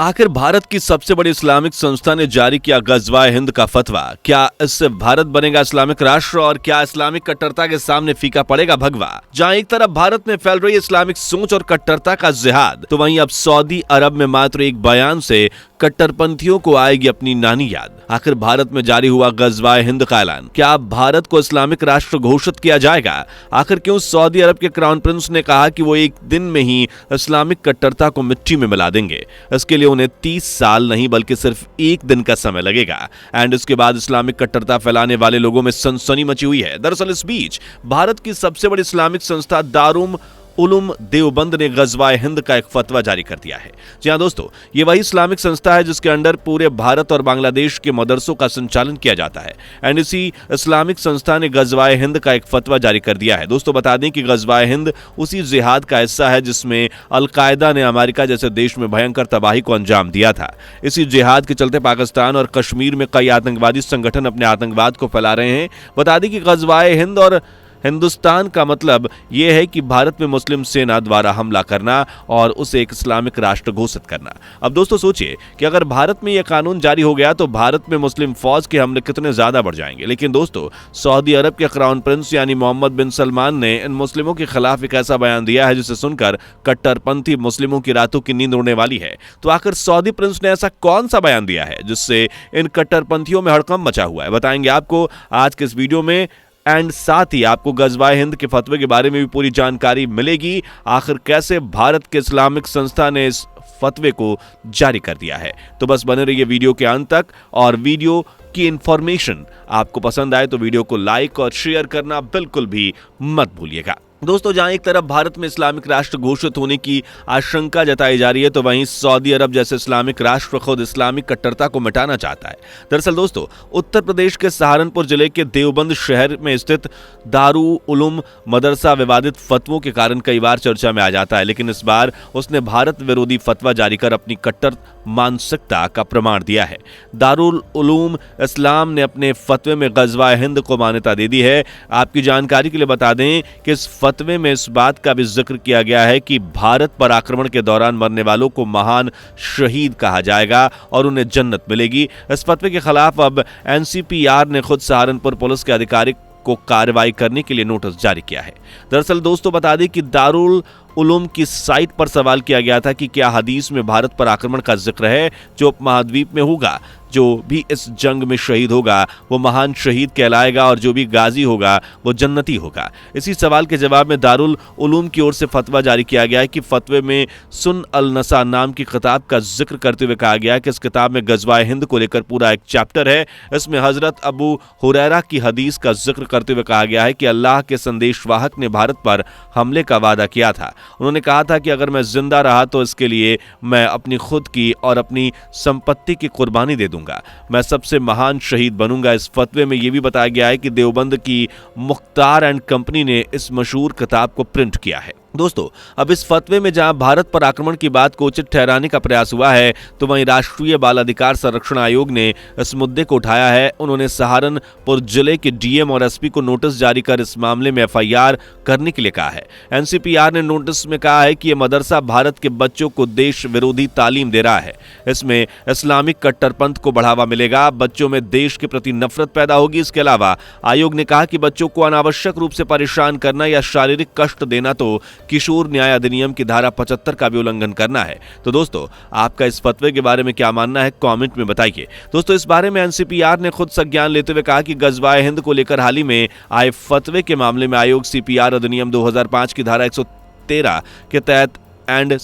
आखिर भारत की सबसे बड़ी इस्लामिक संस्था ने जारी किया गजवाए हिंद का फतवा। क्या इससे भारत बनेगा इस्लामिक राष्ट्र और क्या इस्लामिक कट्टरता के सामने फीका पड़ेगा भगवा? जहां एक तरफ भारत में फैल रही इस्लामिक सोच और कट्टरता का जिहाद, तो वहीं अब सऊदी अरब में मात्र एक बयान से कट्टरपंथियों को आएगी अपनी नानी याद। आखिर भारत में जारी हुआ गजवाए हिंद का ऐलान, क्या अब भारत को इस्लामिक राष्ट्र घोषित किया जाएगा? आखिर क्यों सऊदी अरब के क्राउन प्रिंस ने कहा कि वो एक दिन में ही इस्लामिक कट्टरता को मिट्टी में मिला देंगे? इसके लिए उन्हें 30 साल नहीं बल्कि सिर्फ एक दिन का समय लगेगा। एंड इसके बाद इस्लामिक कट्टरता फैलाने वाले लोगों में सनसनी मची हुई है। दरअसल इस बीच भारत की सबसे बड़ी इस्लामिक संस्था दारुल उलूम देवबंद ने गजवाए हिंद का एक फतवा जारी कर दिया है। जी हां दोस्तों, ये वही इस्लामिक संस्था है जिसके अंडर पूरे भारत और बांग्लादेश के मदरसों का संचालन किया जाता है। एंड इसी इस्लामिक संस्था ने गजवाए हिंद का एक फतवा जारी कर दिया है। दोस्तों बता दें कि गजवाए हिंद उसी जिहाद का हिस्सा है जिसमें अलकायदा ने अमेरिका जैसे देश में भयंकर तबाही को अंजाम दिया था। इसी जिहाद के चलते पाकिस्तान और कश्मीर में कई आतंकवादी संगठन अपने आतंकवाद को फैला रहे हैं। बता दें कि गजवाए हिंद और हिंदुस्तान का मतलब यह है कि भारत में मुस्लिम सेना द्वारा हमला करना और उसे एक इस्लामिक राष्ट्र घोषित करना। अब दोस्तों सोचिए कि अगर भारत में यह कानून जारी हो गया तो भारत में मुस्लिम फौज के हमले कितने ज्यादा बढ़ जाएंगे। लेकिन दोस्तों सऊदी अरब के क्राउन प्रिंस यानी मोहम्मद बिन सलमान ने इन मुस्लिमों के खिलाफ एक ऐसा बयान दिया है जिसे सुनकर कट्टरपंथी मुस्लिमों की रातों की नींद उड़ने वाली है। तो आखिर सऊदी प्रिंस ने ऐसा कौन सा बयान दिया है जिससे इन कट्टरपंथियों में हड़कंप मचा हुआ है, बताएंगे आपको आज के इस वीडियो में। एंड साथ ही आपको गजवाए हिंद के फतवे के बारे में भी पूरी जानकारी मिलेगी। आखिर कैसे भारत के इस्लामिक संस्था ने इस फतवे को जारी कर दिया है। तो बस बने रहिए वीडियो के अंत तक, और वीडियो की इंफॉर्मेशन आपको पसंद आए तो वीडियो को लाइक और शेयर करना बिल्कुल भी मत भूलिएगा। दोस्तों जहां एक तरफ भारत में इस्लामिक राष्ट्र घोषित होने की आशंका जताई जा रही है, तो वहीं सऊदी अरब जैसे इस्लामिक राष्ट्र खुद इस्लामिक कट्टरता को मिटाना चाहता है। दरअसल दोस्तों उत्तर प्रदेश के सहारनपुर जिले के देवबंद शहर में स्थित दारुल उलूम मदरसा विवादित फतवों के कारण कई बार चर्चा में आ जाता है, लेकिन इस बार उसने भारत विरोधी फतवा जारी कर अपनी कट्टर मानसिकता का प्रमाण दिया है। दारुल उलूम इस्लाम ने अपने फतवे में गजवाए हिंद को मान्यता दे दी है। आपकी जानकारी के लिए बता दें कि इस फतवे में इस बात का भी जिक्र किया गया है कि भारत पर आक्रमण के दौरान मरने वालों को महान शहीद कहा जाएगा और उन्हें जन्नत मिलेगी। इस फतवे के खिलाफ अब एनसीपीआर ने खुद सहारनपुर पुलिस के अधिकारी को कार्रवाई करने के लिए नोटिस जारी किया है। दरअसल दोस्तों बता दें कि दारुल उलूम की साइट पर सवाल किया गया था कि क्या हदीस में भारत पर आक्रमण का जिक्र है? जो उपमहाद्वीप में होगा, जो भी इस जंग में शहीद होगा वो महान शहीद कहलाएगा और जो भी गाजी होगा वो जन्नती होगा। इसी सवाल के जवाब में दारुल उलूम की ओर से फतवा जारी किया गया है कि फतवे में सुन अल नसा नाम की किताब का जिक्र करते हुए कहा गया कि इस किताब में गजवाए हिंद को लेकर पूरा एक चैप्टर है। इसमें हजरत अबू हुरैरा की हदीस का जिक्र करते हुए कहा गया है कि अल्लाह के संदेशवाहक ने भारत पर हमले का वादा किया था। उन्होंने कहा था कि अगर मैं जिंदा रहा तो इसके लिए मैं अपनी खुद की और अपनी संपत्ति की कुर्बानी दे दूंगा, मैं सबसे महान शहीद बनूंगा। इस फतवे में यह भी बताया गया है कि देवबंद की मुख्तार एंड कंपनी ने इस मशहूर किताब को प्रिंट किया है। दोस्तों अब इस फतवे में जहां भारत पर आक्रमण की बात को उचित ठहराने का प्रयास हुआ है, तो वहीं राष्ट्रीय बाल अधिकार संरक्षण आयोग ने इस मुद्दे को उठाया है। उन्होंने सहारनपुर जिले के डीएम और एसपी को नोटिस जारी कर इस मामले में एफआईआर करने के लिए कहा है। एनसीपीआर ने नोटिस में कहा है कि यह मदरसा भारत के बच्चों को देश विरोधी तालीम दे रहा है। इसमें इस्लामिक कट्टरपंथ को बढ़ावा मिलेगा, बच्चों में देश के प्रति नफरत पैदा होगी। इसके अलावा आयोग ने कहा कि बच्चों को अनावश्यक रूप से परेशान करना या शारीरिक कष्ट देना तो किशोर न्याय अधिनियम की धारा 75 का भी उल्लंघन करना है। तो दोस्तों आपका इस फतवे के बारे में क्या मानना है, कमेंट में बताइए। दोस्तों इस बारे में एनसीपीआर ने खुद संज्ञान लेते हुए कहा कि गजवाए हिंद को लेकर हाल ही में आए फतवे के मामले में आयोग सीपीआर अधिनियम 2005 की धारा 113 के तहत एंड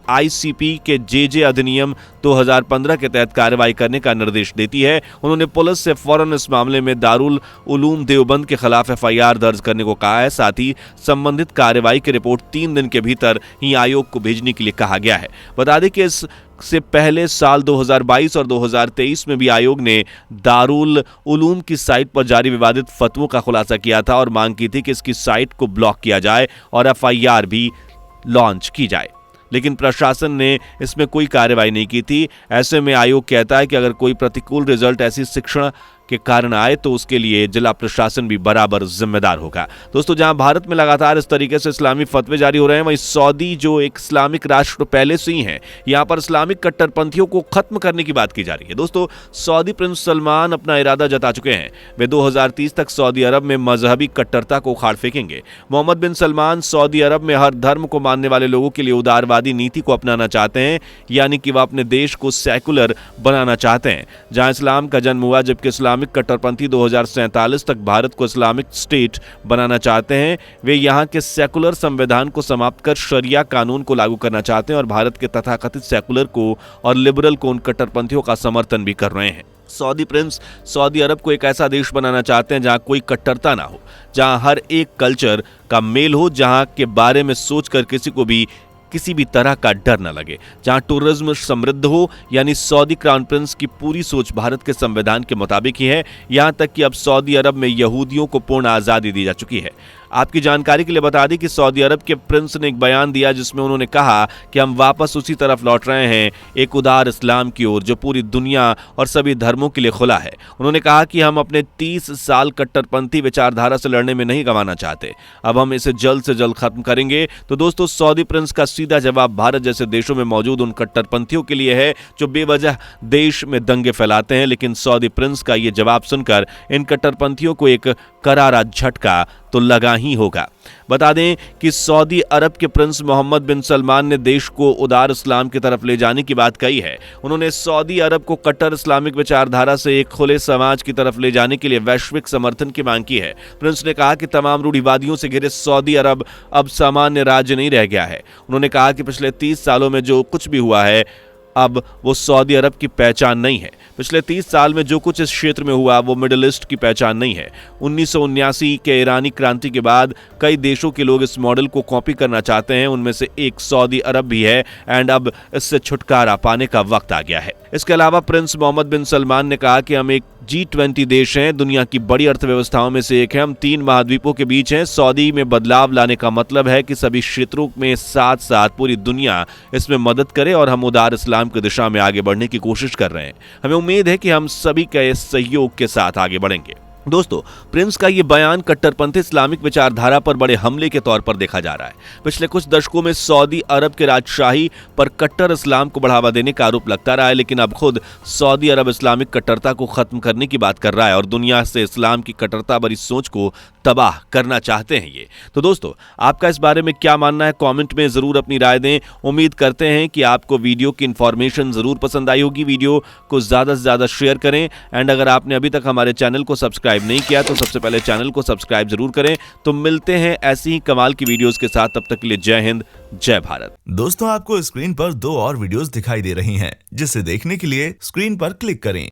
आईसीपी के जेजे अधिनियम 2015 के तहत कार्रवाई करने का निर्देश देती है। उन्होंने पुलिस से फौरन इस मामले में दारुल उलूम देवबंद के खिलाफ एफआईआर दर्ज करने को कहा है। साथ ही संबंधित कार्रवाई की रिपोर्ट 3 दिन के भीतर ही आयोग को भेजने के लिए कहा गया है। बता दें कि इससे पहले साल 2022 और 2023 में भी आयोग ने दारुल उलूम की साइट पर जारी विवादित फतवों का खुलासा किया था और मांग की थी कि इसकी साइट को ब्लॉक किया जाए और एफआईआर भी लॉन्च की जाए, लेकिन प्रशासन ने इसमें कोई कार्रवाई नहीं की थी। ऐसे में आयोग कहता है कि अगर कोई प्रतिकूल रिजल्ट ऐसी शिक्षण के कारण आए तो उसके लिए जिला प्रशासन भी बराबर जिम्मेदार होगा। दोस्तों, जहां भारत में लगातार इस तरीके से इस्लामी फतवे जारी हो रहे हैं, वहीं सऊदी जो एक इस्लामिक राष्ट्र पहले से ही है, यहां पर इस्लामिक कट्टरपंथियों को खत्म करने की बात की जा रही है। दोस्तों, सऊदी प्रिंस सलमान अपना इरादा जता चुके हैं। वे 2030 तक सऊदी अरब में मजहबी कट्टरता को उखाड़ फेंकेंगे। मोहम्मद बिन सलमान सऊदी अरब में हर धर्म को मानने वाले लोगों के लिए उदारवादी नीति को अपनाना चाहते हैं, यानी कि वह अपने देश को सेकुलर बनाना चाहते हैं, जहां इस्लाम का जन्म हुआ, जबकि इस्लामिक कट्टरपंथी 2047 तक भारत को इस्लामिक स्टेट बनाना चाहते हैं। वे यहां के सेकुलर संविधान को समाप्त कर शरिया कानून को लागू करना चाहते हैं और भारत के तथाकथित सेकुलर को और लिबरल को उन कट्टरपंथियों का समर्थन भी कर रहे हैं। सऊदी प्रिंस सऊदी अरब को एक ऐसा देश बनाना चाहते हैं जहां कोई कट्टरता ना हो, जहां हर एक कल्चर का मेल हो, जहां के बारे में सोचकर किसी भी तरह का डर न लगे, जहां टूरिज्म समृद्ध हो, यानी सऊदी क्राउन प्रिंस की पूरी सोच भारत के संविधान के मुताबिक ही है। यहां तक कि अब सऊदी अरब में यहूदियों को पूर्ण आज़ादी दी जा चुकी है। आपकी जानकारी के लिए बता दें कि सऊदी अरब के प्रिंस ने एक बयान दिया जिसमें उन्होंने कहा कि हम वापस उसी तरफ लौट रहे हैं, एक उदार इस्लाम की ओर जो पूरी दुनिया और सभी धर्मों के लिए खुला है। उन्होंने कहा कि हम अपने 30 साल कट्टरपंथी विचारधारा से लड़ने में नहीं गंवाना चाहते, अब हम इसे जल्द से जल्द खत्म करेंगे। तो दोस्तों, सऊदी प्रिंस का सीधा जवाब भारत जैसे देशों में मौजूद उन कट्टरपंथियों के लिए है जो बेवजह देश में दंगे फैलाते हैं। लेकिन सऊदी प्रिंस का यह जवाब सुनकर इन कट्टरपंथियों को एक करारा झटका तो लगा ही होगा। बता दें कि सऊदी अरब के प्रिंस मोहम्मद बिन सलमान ने देश को उदार इस्लाम की तरफ ले जाने की बात कही है। उन्होंने सऊदी अरब को कट्टर इस्लामिक विचारधारा से एक खुले समाज की तरफ ले जाने के लिए वैश्विक समर्थन की मांग की है। प्रिंस ने कहा कि तमाम रूढ़िवादियों से घिरे सऊदी अरब अब सामान्य राज्य नहीं रह गया है। उन्होंने कहा कि पिछले 30 सालों में जो कुछ भी हुआ है, अब वो सऊदी अरब की पहचान नहीं है। पिछले 30 साल में जो कुछ इस क्षेत्र में हुआ वो मिडिल ईस्ट की पहचान नहीं है। 1979 के ईरानी क्रांति के बाद कई देशों के लोग इस मॉडल को कॉपी करना चाहते हैं, उनमें से एक सऊदी अरब भी है एंड अब इससे छुटकारा पाने का वक्त आ गया है। इसके अलावा प्रिंस मोहम्मद बिन सलमान ने कहा कि हम एक G20 देश हैं, दुनिया की बड़ी अर्थव्यवस्थाओं में से एक है, हम 3 महाद्वीपों के बीच हैं। सऊदी में बदलाव लाने का मतलब है कि सभी क्षेत्रों में साथ साथ पूरी दुनिया इसमें मदद करे और हम उदार इस्लाम की दिशा में आगे बढ़ने की कोशिश कर रहे हैं। हमें उम्मीद है कि हम सभी के सहयोग के साथ आगे बढ़ेंगे। दोस्तों, प्रिंस का ये बयान कट्टरपंथी इस्लामिक विचारधारा पर बड़े हमले के तौर पर देखा जा रहा है। पिछले कुछ दशकों में सऊदी अरब के राजशाही पर कट्टर इस्लाम को बढ़ावा देने का आरोप लगता रहा है, लेकिन अब खुद सऊदी अरब इस्लामिक कट्टरता को खत्म करने की बात कर रहा है और दुनिया से इस्लाम की कट्टरता भरी सोच को तबाह करना चाहते हैं ये। तो दोस्तों, आपका इस बारे में क्या मानना है, कमेंट में जरूर अपनी राय दें। उम्मीद करते हैं कि आपको वीडियो की इंफॉर्मेशन जरूर पसंद आई होगी। वीडियो को ज्यादा से ज्यादा शेयर करें एंड अगर आपने अभी तक हमारे चैनल को सब्सक्राइब नहीं किया तो सबसे पहले चैनल को सब्सक्राइब जरूर करें। तो मिलते हैं ऐसी ही कमाल की वीडियोस के साथ, तब तक के लिए जय हिंद, जय भारत। दोस्तों, आपको स्क्रीन पर 2 और वीडियोस दिखाई दे रही हैं, जिसे देखने के लिए स्क्रीन पर क्लिक करें।